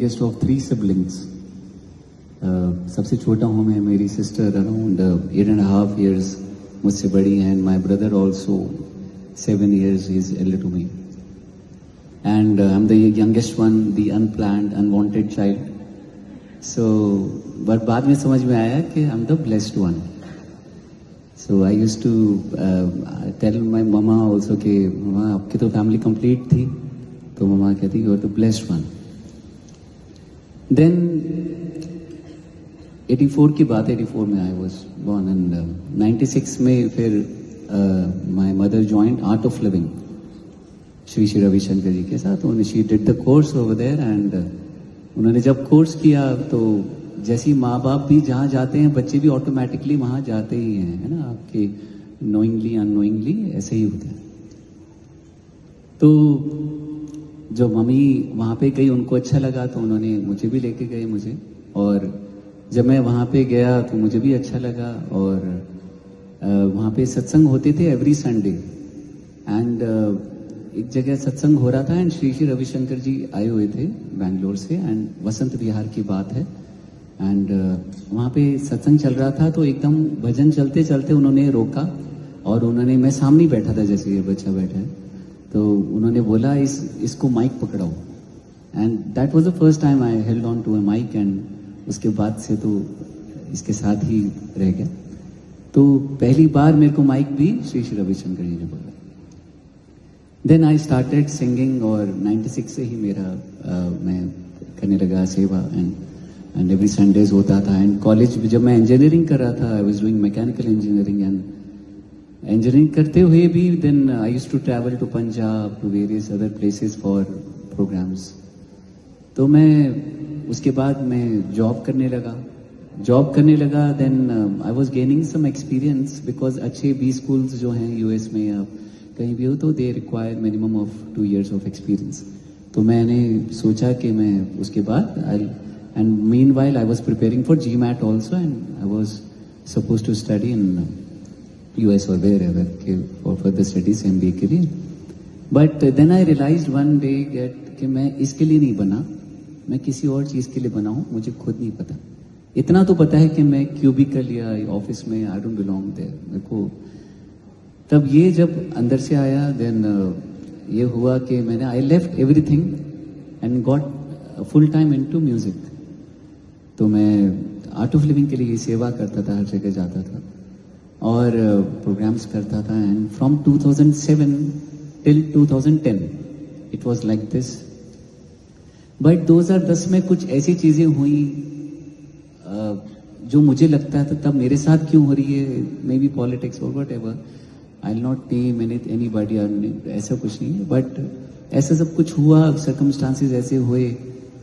Youngest of 3 siblings. सबसे छोटा हूँ मैं, मेरी सिस्टर अराउंड 8.5 years मुझसे बड़ी है, and my brother also 7 years is elder to me. And I'm the youngest one, the unplanned, unwanted child. So, but बाद में समझ में आया कि I'm the blessed one. So I used to tell my mama also कि mama आपकी तो family complete थी, तो ममा कहती you are the blessed one. Then 84 की बात, 84 में I was born, and 96 में फिर my mother joined Art of Living Shri Shri Ravishankar ji के साथ. She did the course over there, and उन्होंने जब कोर्स किया तो जैसी माँ बाप भी जहाँ जाते हैं बच्चे भी ऑटोमेटिकली वहाँ जाते ही हैं, है ना, आपके नोइंगली अननोइंगली ऐसे ही होता है. तो जो मम्मी वहाँ पे गई उनको अच्छा लगा तो उन्होंने मुझे भी लेके गए मुझे, और जब मैं वहाँ पे गया तो मुझे भी अच्छा लगा. और वहाँ पे सत्संग होते थे एवरी संडे, एंड एक जगह सत्संग हो रहा था एंड श्री श्री रविशंकर जी आए हुए थे बैंगलोर से, एंड वसंत विहार की बात है. एंड वहाँ पे सत्संग चल रहा था तो एकदम भजन चलते चलते उन्होंने रोका, और उन्होंने, मैं सामने बैठा था जैसे ये बच्चा बैठा है, तो उन्होंने बोला इसको माइक पकड़ाओ. And that was the first time I held on to a mic, and उसके बाद से तो इसके साथ ही रह गया. तो पहली बार मेरे को माइक भी श्री श्री रविशंकर जी ने बोला. देन आई स्टार्टेड सिंगिंग, और 96 से ही मेरा मैं करने लगा सेवा, एंड एवरी संडेज होता था. एंड कॉलेज जब मैं इंजीनियरिंग कर रहा था, I was doing mechanical engineering, and engineering करते हुए भी then I used to travel to Punjab, to various other places for programmes. तो मैं उसके बाद मैं जॉब करने लगा. Then I was gaining some experience, because अच्छे बी स्कूल्स जो हैं यूएस में या कहीं भी हो तो they require minimum of 2 years of experience. तो मैंने सोचा कि मैं उसके बाद and meanwhile I was preparing for GMAT also, and I was suppose to study in US or wherever for further studies MBA के लिए. But then I realised one day कि मैं इसके लिए नहीं बना, मैं किसी और चीज़ के लिए बना हूँ, मुझे खुद नहीं पता. इतना तो पता है कि मैं क्यूबिकल या ऑफिस में आई डोंट बिलोंग देयर मेरे को. तब ये जब अंदर से आया, देन ये हुआ कि मैंने I left everything and got full time into music. तो मैं आर्ट ऑफ लिविंग के लिए सेवा करता था, हर जगह जाता था और प्रोग्राम्स करता था. And from 2007 till 2010 it was like this. But 2010 में कुछ ऐसी चीजें हुई जो मुझे लगता था तब मेरे साथ क्यों हो रही है, मे बी पॉलिटिक्स और what ever, I will not name anybody, ऐसा कुछ नहीं है. बट ऐसा सब कुछ हुआ, सर्कमस्टांसेस ऐसे हुए,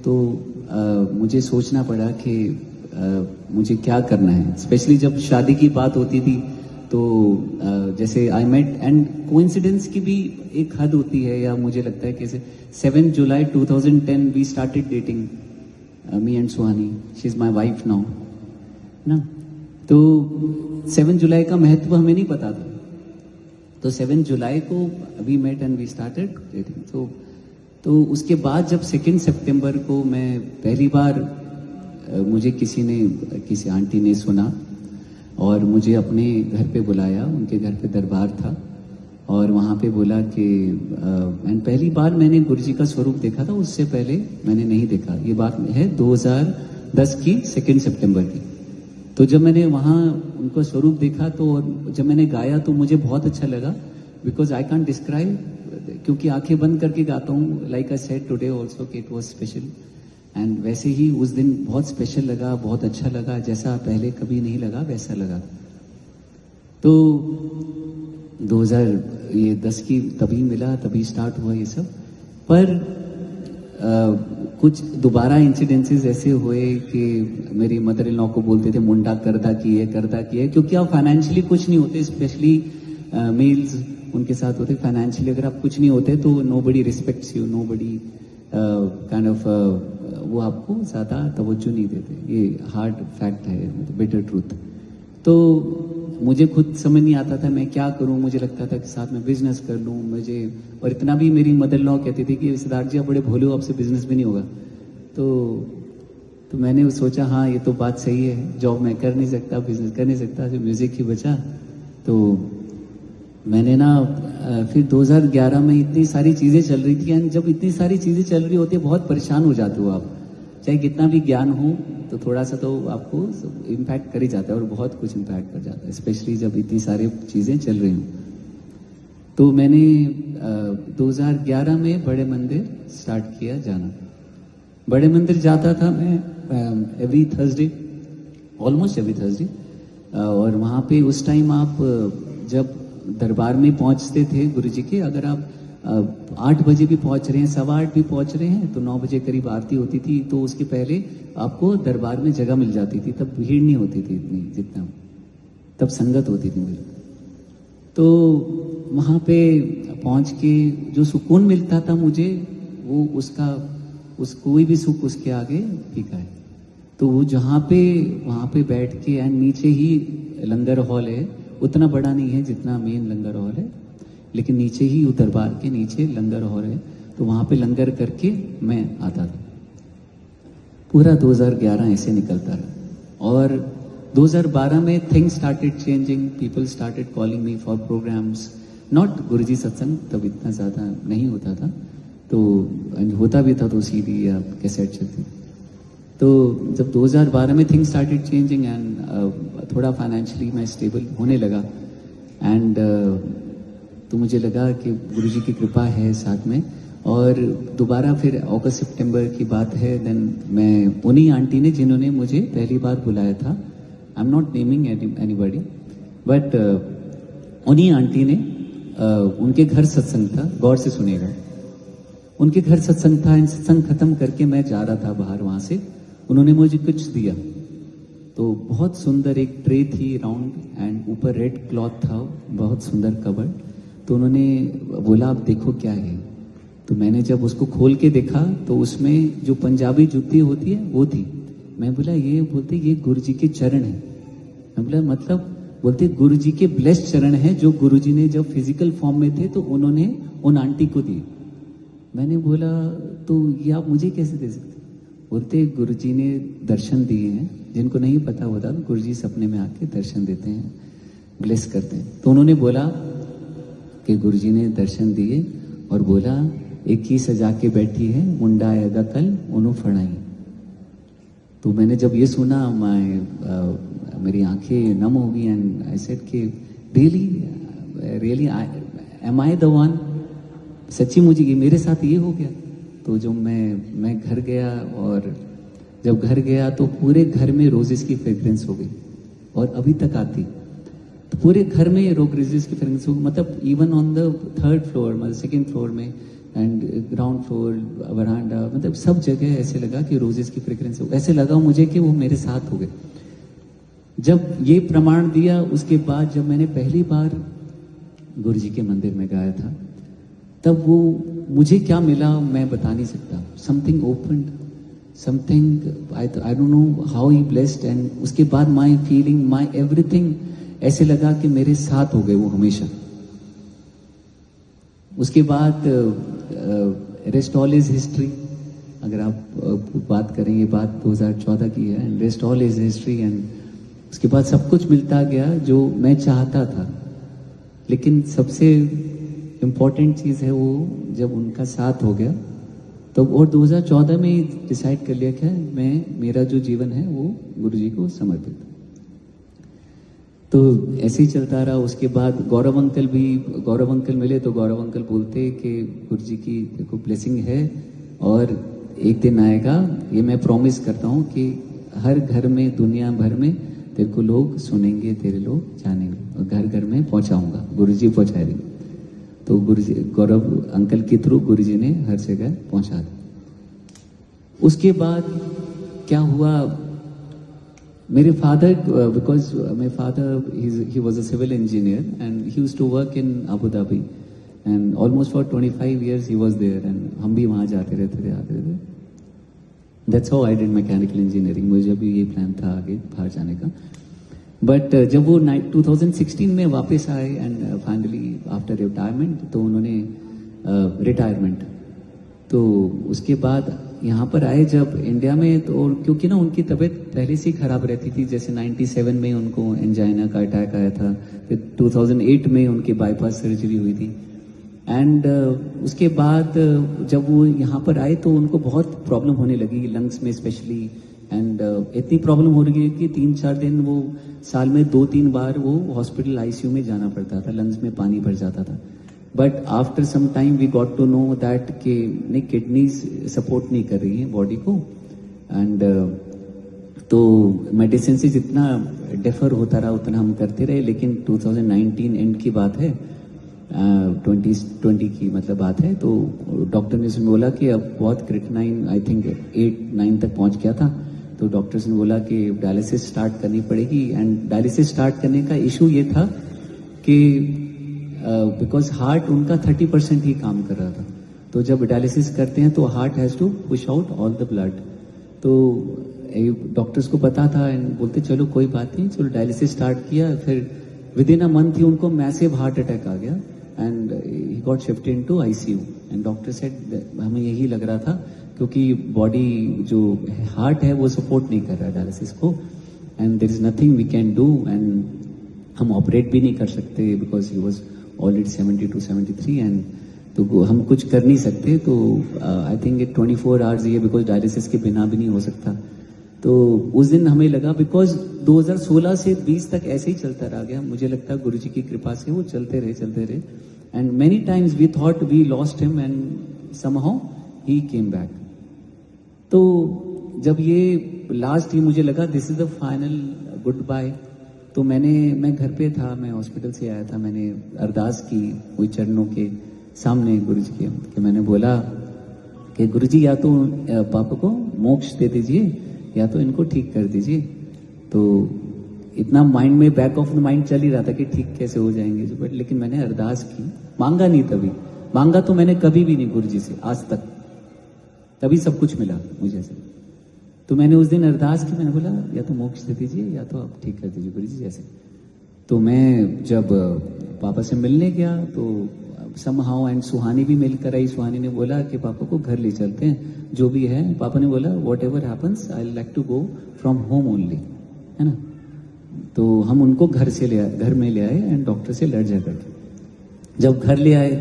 तो मुझे सोचना पड़ा कि मुझे क्या करना है. स्पेशली जब शादी की बात होती थी तो जैसे आई मेट, एंड कोइंसिडेंस की भी एक हद होती है, या मुझे लगता है कि 7 July 2010 we started dating, me and Suhani, she is my wife now ना. तो 7 जुलाई का महत्व हमें नहीं पता था, तो 7 जुलाई को we met and we started dating. तो उसके बाद जब 2 सितंबर को मैं पहली बार मुझे किसी आंटी ने सुना और मुझे अपने घर पे बुलाया, उनके घर पे दरबार था, और वहाँ पे बोला कि एंड पहली बार मैंने गुरु जी का स्वरूप देखा था, उससे पहले मैंने नहीं देखा. ये बात है 2010 की 2 सितंबर की. तो जब मैंने वहाँ उनका स्वरूप देखा तो जब मैंने गाया तो मुझे बहुत अच्छा लगा, बिकॉज आई कांट डिस्क्राइब, क्योंकि आंखें बंद करके गाता हूँ. Like I said today also कि इट वाज स्पेशल, एंड वैसे ही उस दिन बहुत स्पेशल लगा, बहुत अच्छा लगा, जैसा पहले कभी नहीं लगा वैसा लगा. तो 2010 की तभी मिला, तभी स्टार्ट हुआ ये सब. पर कुछ दोबारा इंसिडेंसेस ऐसे हुए कि मेरी मदर इन लॉ को बोलते थे मुंडा करदा की है, क्योंकि आप फाइनेंशियली कुछ नहीं होते, स्पेशली मेल्स उनके साथ होते. फाइनेंशियली अगर आप कुछ नहीं होते तो nobody respects you, nobody kind of वो आपको ज़्यादा तवज्जो नहीं देते. ये हार्ड फैक्ट है, बिटर ट्रूथ. तो मुझे खुद समझ नहीं आता था मैं क्या करूं. मुझे लगता था कि साथ में बिजनेस कर लूं मुझे, और इतना भी मेरी मदर लॉ कहती थी कि सिद्धार्थ जी आप बड़े भोले हो, आपसे बिजनेस भी नहीं होगा. तो मैंने सोचा हाँ ये तो बात सही है, जॉब मैं कर नहीं सकता, बिजनेस कर नहीं सकता, जो म्यूज़िक ही बचा। तो मैंने ना फिर 2011 में इतनी सारी चीज़ें चल रही थी, एंड जब इतनी सारी चीज़ें चल रही होती है बहुत परेशान हो जाते हो आप, चाहे कितना भी ज्ञान हो तो थोड़ा सा तो आपको इम्पैक्ट कर ही जाता है, और बहुत कुछ इम्पैक्ट कर जाता है, स्पेशली जब इतनी सारी चीज़ें चल रही हों। तो मैंने 2011 में बड़े मंदिर स्टार्ट किया जाना। बड़े मंदिर जाता था मैं every Thursday, almost every Thursday, और वहाँ पे उस टाइम आप जब दरबार में पहुँचते थे गुरु जी के, अगर आप 8 बजे भी पहुँच रहे हैं, 8:15 भी पहुँच रहे हैं, तो 9 बजे करीब आरती होती थी, तो उसके पहले आपको दरबार में जगह मिल जाती थी। तब भीड़ नहीं होती थी इतनी जितना, तब संगत होती थी मेरी। तो वहाँ पे पहुँच के जो सुकून मिलता था मुझे, वो उस कोई भी सुख उसके आगे फीका है। तो वो वहाँ पे बैठ के, एंड नीचे ही लंगर हॉल है, उतना बड़ा नहीं है जितना मेन लंगर हॉल है, लेकिन नीचे ही दरबार के नीचे लंगर हॉल है, तो वहाँ पे लंगर करके मैं आता था। पूरा 2011 ऐसे निकलता रहा, और 2012 में things started changing, people started calling me for programmes, not Guruji satsang, तब इतना ज़्यादा नहीं होता था, तो होता भी था तो सीडी या कैसेट चलती। तो जब 2012 में थिंग्स स्टार्टेड चेंजिंग, एंड थोड़ा फाइनेंशियली मैं स्टेबल होने लगा, एंड तो मुझे लगा कि गुरुजी की कृपा है साथ में। और दोबारा फिर अगस्त सितंबर की बात है, देन मैं उन्हीं आंटी ने जिन्होंने मुझे पहली बार बुलाया था, I am not naming anybody, but उन्हीं आंटी ने उनके घर सत्संग था, गौर से सुनिएगा, उनके घर सत्संग था, सत्संग खत्म करके मैं जा रहा था बाहर, वहाँ से उन्होंने मुझे कुछ दिया। तो बहुत सुंदर एक ट्रे थी राउंड, एंड ऊपर रेड क्लॉथ था, बहुत सुंदर कवर। तो उन्होंने बोला आप देखो क्या है। तो मैंने जब उसको खोल के देखा तो उसमें जो पंजाबी जुत्ती होती है वो थी। मैं बोला ये, बोलते ये गुरु जी के चरण है। मैं बोला मतलब, बोलते गुरु जी के ब्लेस्ड चरण है, जो गुरु जी ने जब फिजिकल फॉर्म में थे तो उन्होंने उन आंटी को दिए। मैंने बोला तो ये आप मुझे कैसे दे सकते? बोलते गुरुजी ने दर्शन दिए हैं, जिनको नहीं पता होता तो गुरुजी सपने में आके दर्शन देते हैं, ब्लेस करते हैं। तो उन्होंने बोला कि गुरुजी ने दर्शन दिए और बोला एक ही सजा के बैठी है, मुंडा आएगा कल उन्हों फड़ाई। तो मैंने जब ये सुना, मेरी आंखें नम हो गई, एंड आई सेड कि really am I the one, सच्ची मुझे ये मेरे साथ ये हो गया। तो जो मैं घर गया, और जब घर गया तो पूरे घर में रोजेस की फ्रेग्रेंस हो गई, और अभी तक आती। तो पूरे घर में रोजेस की फ्रेग्रेंस हो गई, मतलब even on the 3rd floor, मतलब 2nd फ्लोर में, एंड ग्राउंड फ्लोर, वरांडा, मतलब सब जगह ऐसे लगा कि रोजेस की फ्रेग्रेंस हो, ऐसे लगा मुझे कि वो मेरे साथ हो गए। जब ये प्रमाण दिया, उसके बाद जब मैंने पहली बार गुरु जी के मंदिर में गाया था, तब वो मुझे क्या मिला मैं बता नहीं सकता। Something open, something I don't know how he blessed, and उसके बाद माय फीलिंग, माय एवरीथिंग ऐसे लगा कि मेरे साथ हो गए वो हमेशा। उसके बाद रेस्ट ऑल इज हिस्ट्री। अगर आप बात करेंगे, बात 2014 की है, and rest all is history. And उसके बाद सब कुछ मिलता गया जो मैं चाहता था, लेकिन सबसे इम्पॉर्टेंट चीज़ है वो जब उनका साथ हो गया तो, और 2014 में ही डिसाइड कर लिया कि मेरा जो जीवन है वो गुरुजी को समर्पित। तो ऐसे ही चलता रहा। उसके बाद गौरव अंकल मिले, तो गौरव अंकल बोलते कि गुरुजी की देखो ब्लेसिंग है, और एक दिन आएगा, ये मैं प्रॉमिस करता हूँ कि हर घर में, दुनिया भर में तेरे को लोग सुनेंगे, तेरे लोग जानेंगे, और घर घर में पहुँचाऊँगा, गुरुजी पहुँचा देंगे। तो गुरुजी, गौरव अंकल के थ्रू गुरुजी ने हर जगह पहुंचा दिया। उसके बाद क्या हुआ, मेरे father, because my father he was a civil engineer, and he used to work in Abu Dhabi, and almost for 25 years he was there, and हम भी वहाँ जाते रहते थे। That's how I did mechanical engineering. मुझे भी ये plan था आगे बाहर जाने का। बट जब वो 2016 में वापस आए, एंड फाइनली आफ्टर रिटायरमेंट, तो उन्होंने रिटायरमेंट, तो उसके बाद यहाँ पर आए जब इंडिया में, तो क्योंकि ना उनकी तबीयत पहले से ही खराब रहती थी, जैसे 97 में उनको एंजाइना का अटैक आया था, फिर 2008 में उनकी बाईपास सर्जरी हुई थी। एंड उसके बाद जब वो यहाँ पर आए तो उनको बहुत प्रॉब्लम होने लगी लंग्स में स्पेशली। एंड इतनी प्रॉब्लम हो रही है कि 3-4 दिन वो साल में 2-3 बार वो हॉस्पिटल आईसीयू में जाना पड़ता था, लंग्स में पानी भर जाता था। But after some time we got to know that कि नहीं, किडनीज सपोर्ट नहीं कर रही है बॉडी को। एंड तो मेडिसिन से जितना डिफर होता रहा उतना हम करते रहे, लेकिन 2019 एंड की बात है, 2020 की मतलब बात है, तो डॉक्टर ने बोला कि अब बहुत क्रिटिनाइन, आई थिंक 8-9 तक पहुंच गया था। तो डॉक्टर्स ने बोला कि डायलिसिस स्टार्ट करनी पड़ेगी। एंड डायलिसिस स्टार्ट करने का इशू ये था कि बिकॉज हार्ट उनका 30% ही काम कर रहा था। तो जब डायलिसिस करते हैं तो heart has to push out all the blood. तो डॉक्टर्स को पता था एंड बोलते चलो कोई बात नहीं, चलो डायलिसिस स्टार्ट किया। फिर विद इन अ मंथ ही उनको मैसिव हार्ट अटैक आ गया and he got shifted into ICU. And doctor said हमें यही लग रहा था क्योंकि बॉडी जो हार्ट है वो सपोर्ट नहीं कर रहा डायलिसिस को, and there is nothing we can do, and हम ऑपरेट भी नहीं कर सकते because he was already 72-73 and तो हम कुछ कर नहीं सकते। तो आई थिंक 24 आवर्स ये बिकॉज डायलिसिस के बिना भी नहीं हो सकता। तो उस दिन हमें लगा, बिकॉज 2016 से 20 तक ऐसे ही चलता रह गया, मुझे लगता है गुरुजी की कृपा से वो चलते रहे and many times we thought we lost him and somehow he came back. तो जब ये लास्ट ही मुझे लगा this is the final goodbye, तो मैं घर पे था, मैं हॉस्पिटल से आया था, मैंने अरदास की कोई चरणों के सामने गुरुजी के, कि मैंने बोला कि गुरुजी या तो पापा को मोक्ष दे दीजिए या तो इनको ठीक कर दीजिए। तो इतना माइंड में बैक ऑफ द माइंड चल ही रहा था कि ठीक कैसे हो जाएंगे, बट लेकिन मैंने अरदास की, मांगा नहीं, तभी मांगा तो मैंने कभी भी नहीं गुरुजी से आज तक, तभी सब कुछ मिला मुझे से। तो मैंने उस दिन अरदास की, मैंने बोला या तो मोक्ष दे दीजिए या तो आप ठीक कर दीजिए गुरुजी जैसे। तो मैं जब पापा से मिलने गया तो समहाउ एंड सुहानी भी मिलकर आई। सुहानी ने बोला कि पापा को घर ले चलते हैं, जो भी है। पापा ने बोला whatever happens I like to go from home only, है ना। तो हम उनको घर में ले आए एंड डॉक्टर से लड़ झगड़ के जब घर ले आए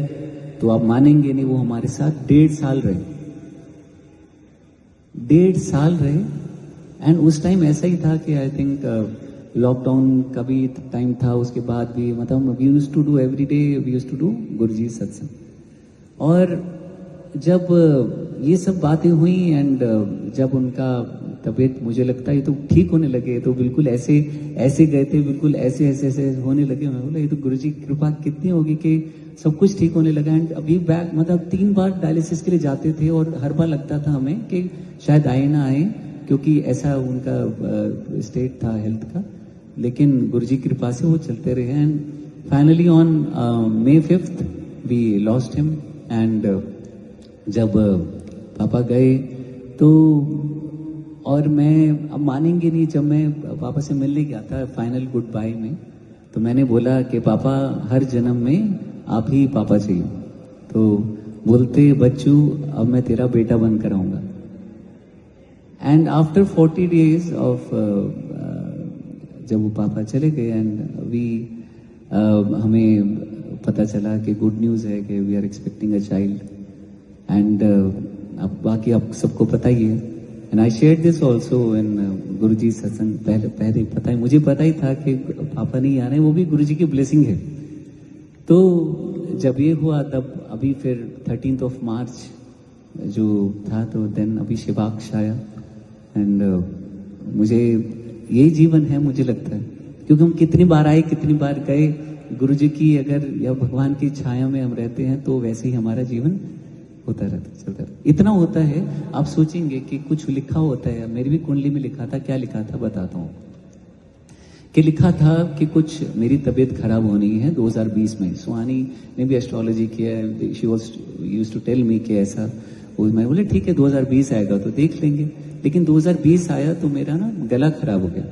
तो आप मानेंगे नहीं, वो हमारे साथ 1.5 साल रहे, 1.5 साल रहे। एंड उस टाइम ऐसा ही था कि आई थिंक लॉकडाउन का भी टाइम था, उसके बाद भी मतलब we used to do every day, we used to do Guruji satsang. और जब ये सब बातें हुई एंड जब उनका तबीयत मुझे लगता है तो ठीक होने लगे, तो बिल्कुल ऐसे गए थे, बिल्कुल ऐसे होने लगे। मैं बोला ये तो गुरुजी की कृपा कितनी होगी कि सब कुछ ठीक होने लगा। एंड अभी बैक मतलब 3 बार डायलिसिस के लिए जाते थे और हर बार लगता था हमें कि शायद आए ना आए, क्योंकि ऐसा उनका स्टेट था हेल्थ का। लेकिन गुरुजी की कृपा से वो चलते रहे and finally on May 5th we lost him. And जब पापा गए तो, और मैं अब मानेंगे नहीं, जब मैं पापा से मिलने गया था फाइनल गुड बाय में, तो मैंने बोला कि पापा हर जन्म में आप ही पापा चाहिए। तो बोलते बच्चू अब मैं तेरा बेटा बनकर आऊंगा। एंड आफ्टर 40 days ऑफ जब वो पापा चले गए एंड हमें पता चला कि गुड न्यूज़ है कि we are expecting a child. And अब बाकी आप सबको पता ही है। And I share this also in Guruji satsang. पहले पता है, मुझे पता ही था कि पापा नहीं आ रहे, वो भी गुरुजी की ब्लेसिंग है। तो जब ये हुआ तब अभी फिर 13th of March जो था, तो देन अभी शिवाक्ष आया। एंड मुझे यही जीवन है, मुझे लगता है, क्योंकि हम कितनी बार आए कितनी बार गए, गुरुजी की अगर या भगवान की छाया में हम रहते हैं तो वैसे ही हमारा जीवन होता रहता, चलता रहता। इतना होता है, आप सोचेंगे कि कुछ लिखा होता है, मेरी भी कुंडली में लिखा था, क्या लिखा था बताता हूँ। कि लिखा था कि कुछ मेरी तबीयत खराब होनी है 2020 में। सुहानी ने भी एस्ट्रोलॉजी किया है, she was used to tell me कि ऐसा। मैं बोले ठीक है 2020 आएगा तो देख लेंगे। लेकिन 2020 आया तो मेरा ना गला खराब हो गया।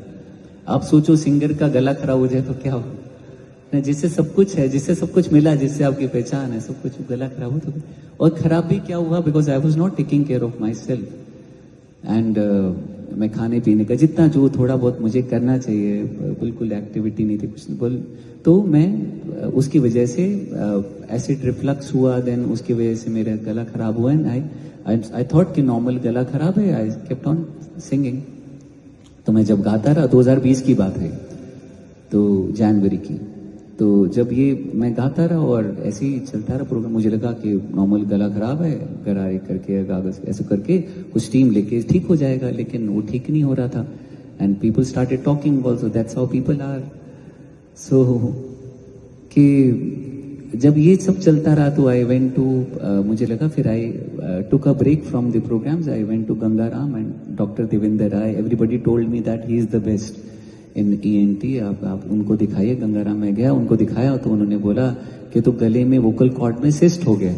आप सोचो सिंगर का गला खराब हो जाए तो क्या हो, जिससे सब कुछ है, जिससे सब कुछ मिला, जिससे आपकी पहचान है, सब कुछ गला खराब हो तो। और खराब भी क्या हुआ, because I was not taking care of my self. And मैं खाने पीने का जितना जो थोड़ा बहुत मुझे करना चाहिए, बिल्कुल एक्टिविटी नहीं थी, कुछ नहीं बोल। तो मैं उसकी वजह से एसिड रिफ्लक्स हुआ, देन उसकी वजह से मेरा गला खराब हुआ। एंड आई थॉट कि नॉर्मल गला खराब है, आई केप्ट ऑन सिंगिंग। तो मैं जब गाता रहा, 2020 की बात है, तो जनवरी की, तो जब ये मैं गाता रहा और ऐसे ही चलता रहा प्रोग्राम, मुझे लगा कि नॉर्मल गला खराब है, गरारे करके कागज ऐसे करके कुछ टीम लेके ठीक हो जाएगा, लेकिन वो ठीक नहीं हो रहा था। And people started talking also, that's how people are. So कि जब ये सब चलता रहा तो आई वेंट टू, मुझे लगा, फिर I took a break from the programmes, I went to Gangaram and doctor Devendra Rai. Everybody told me that he is the best in ENT, आप उनको दिखाइए। गंगाराम में गया, उनको दिखाया तो उन्होंने बोला कि तो गले में वोकल कॉर्ड में सिस्ट हो गया।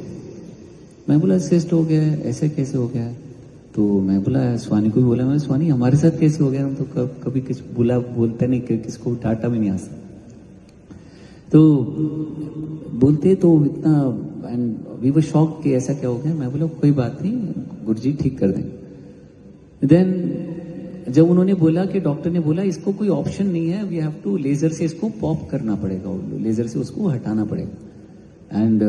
मैं बोला सिस्ट हो गया, ऐसे कैसे हो गया? तो मैं बोला, स्वानी को भी बोला, मैं स्वानी हमारे साथ कैसे हो गया, हम तो कभी किस बोलते नहीं, कि किसको डांटा भी नहीं आ सकता। तो बोलते तो इतना, एंड वी वर शॉक कि ऐसा क्या हो गया। मैं बोला कोई बात नहीं, गुरुजी ठीक कर देंगे। देन जब उन्होंने बोला कि डॉक्टर ने बोला इसको कोई ऑप्शन नहीं है, वी हैव टू लेजर से इसको पॉप करना पड़ेगा, लेजर से उसको हटाना पड़ेगा। एंड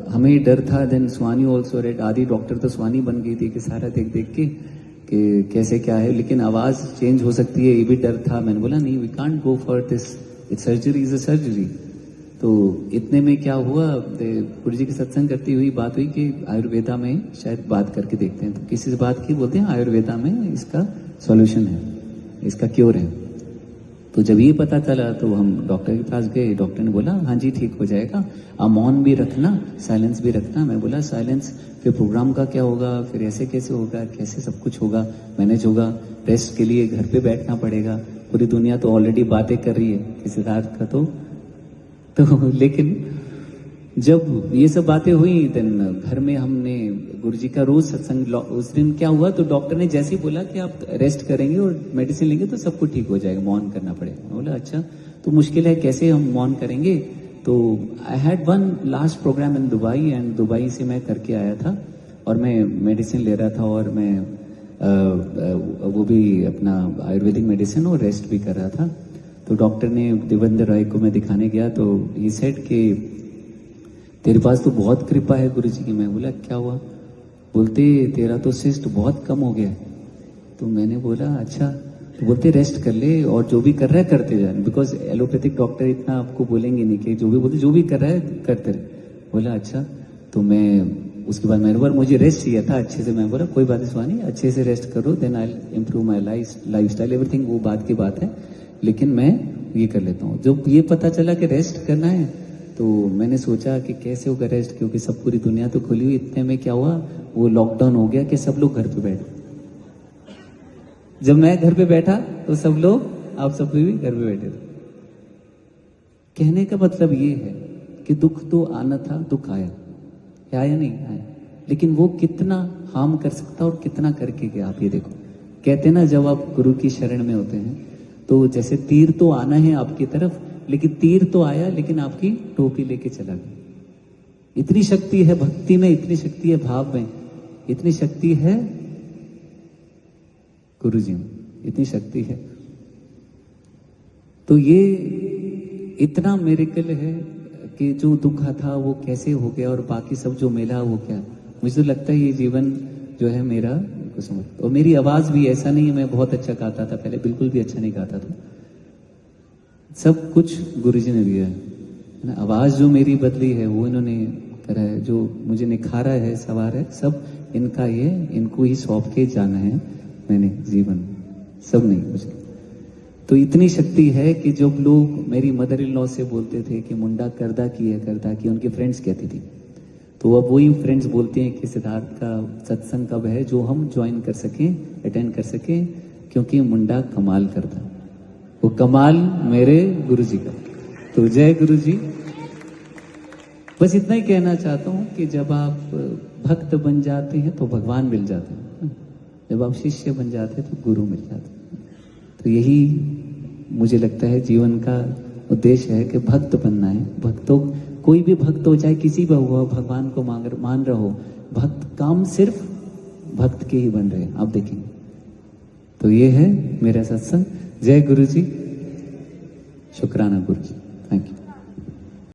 हमें डर था। देन स्वानी ऑल्सो रेड, आधी डॉक्टर तो स्वानी बन गई थी कि सारा देख देख के कि कैसे क्या है, लेकिन आवाज चेंज हो सकती है, ये भी डर था। मैंने बोला नहीं, we can't go for this, it's surgery is a surgery. तो इतने में क्या हुआ, गुरुजी की सत्संग करती हुई बात हुई कि आयुर्वेदा में शायद बात करके देखते हैं। तो किसी से बात की, बोलते हैं आयुर्वेदा में इसका सॉल्यूशन है, इसका क्योर है। तो जब ये पता चला तो हम डॉक्टर के पास गए। डॉक्टर ने बोला हाँ जी ठीक हो जाएगा, आप मौन भी रखना, साइलेंस भी रखना। मैं बोला साइलेंस, फिर प्रोग्राम का क्या होगा, फिर ऐसे कैसे होगा, कैसे सब कुछ होगा, मैनेज होगा। रेस्ट के लिए घर पे बैठना पड़ेगा, पूरी दुनिया तो ऑलरेडी बातें कर रही है कि सिद्धार्थ का तो लेकिन जब ये सब बातें हुई, देन घर में हमने गुरुजी का रोज सत्संग। उस दिन क्या हुआ, तो डॉक्टर ने जैसे ही बोला कि आप रेस्ट करेंगे और मेडिसिन लेंगे तो सब कुछ ठीक हो जाएगा, मौन करना पड़ेगा। मैं बोला अच्छा, तो मुश्किल है, कैसे हम मौन करेंगे? तो I had one last programme in Dubai, and Dubai से मैं करके आया था और मैं मेडिसिन ले रहा था, और मैं वो भी अपना आयुर्वेदिक मेडिसिन और रेस्ट भी कर रहा था। तो डॉक्टर ने, देवेंद्र राय को मैं दिखाने गया, तो ये सेड कि तेरे पास तो बहुत कृपा है गुरुजी की। मैं बोला क्या हुआ? बोलते तेरा तो सिस्ट बहुत कम हो गया। तो मैंने बोला अच्छा। तो बोलते रेस्ट कर ले और जो भी कर रहा है करते जाए, बिकॉज एलोपैथिक डॉक्टर इतना आपको बोलेंगे नहीं कि जो भी बोलते, जो भी कर रहा है करते रहे। बोला अच्छा। तो मैं उसके बाद मैंने बोला मुझे रेस्ट चाहिए था अच्छे से। मैं बोला कोई बात नहीं स्वानी, अच्छे से रेस्ट करो, then I improve my lifestyle everything, वो बात की बात है, लेकिन मैं ये कर लेता हूँ। जब ये पता चला कि रेस्ट करना है तो मैंने सोचा कि कैसे होगा रेस्ट, क्योंकि सब पूरी दुनिया तो खुली हुई। इतने में क्या हुआ, वो लॉकडाउन हो गया कि सब लोग घर पे बैठे। जब मैं घर पे बैठा तो सब लोग, आप सब भी घर पे बैठे थे। कहने का मतलब ये है कि दुख तो आना था, दुख आया नहीं आया, लेकिन वो कितना हार्म कर सकता और कितना करके गया आप ये देखो। कहते ना जब आप गुरु की शरण में होते हैं तो जैसे तीर तो आना है आपकी तरफ, लेकिन तीर तो आया लेकिन आपकी टोपी लेके चला गया। इतनी शक्ति है भक्ति में, इतनी शक्ति है भाव में, इतनी शक्ति है गुरुजी में, इतनी शक्ति है। तो ये इतना मिरेकल है कि जो दुख था वो कैसे हो गया और बाकी सब जो मिला वो क्या। मुझे तो लगता है ये जीवन जो है मेरा समझ। और मेरी आवाज भी ऐसा नहीं है मैं बहुत अच्छा गाता था पहले, बिल्कुल भी अच्छा नहीं गाता था। सब कुछ गुरुजी ने दिया है ना। आवाज जो मेरी बदली है वो इन्होंने करा है, जो मुझे निखारा है, सवार है, सब इनका ये, इनको ही सौंप के जाना है मैंने जीवन, सब नहीं मुझे। तो इतनी शक्ति है कि जब लोग मेरी मदर इन लॉ से बोलते थे कि मुंडा करदा की है, करदा की, उनके फ्रेंड्स कहती थी, तो अब वही फ्रेंड्स बोलते हैं कि सिद्धार्थ का सत्संग कब है जो हम ज्वाइन कर सकें, अटेंड कर सकें, क्योंकि मुंडा कमाल करता, वो कमाल मेरे गुरुजी का। तो जय गुरुजी। बस इतना ही कहना चाहता हूं कि जब आप भक्त बन जाते हैं तो भगवान मिल जाते हैं, जब आप शिष्य बन जाते हैं तो गुरु मिल जाते हैं। तो यही मुझे लगता है जीवन का उद्देश्य है कि भक्त बनना है। भक्तों, कोई भी भक्त हो, चाहे किसी भी हुआ, भगवान को मान रहे हो, भक्त काम सिर्फ भक्त के ही बन रहे हैं, आप देखेंगे। तो ये है मेरा सत्संग। जय गुरु जी, शुक्राना गुरु जी, थैंक यू।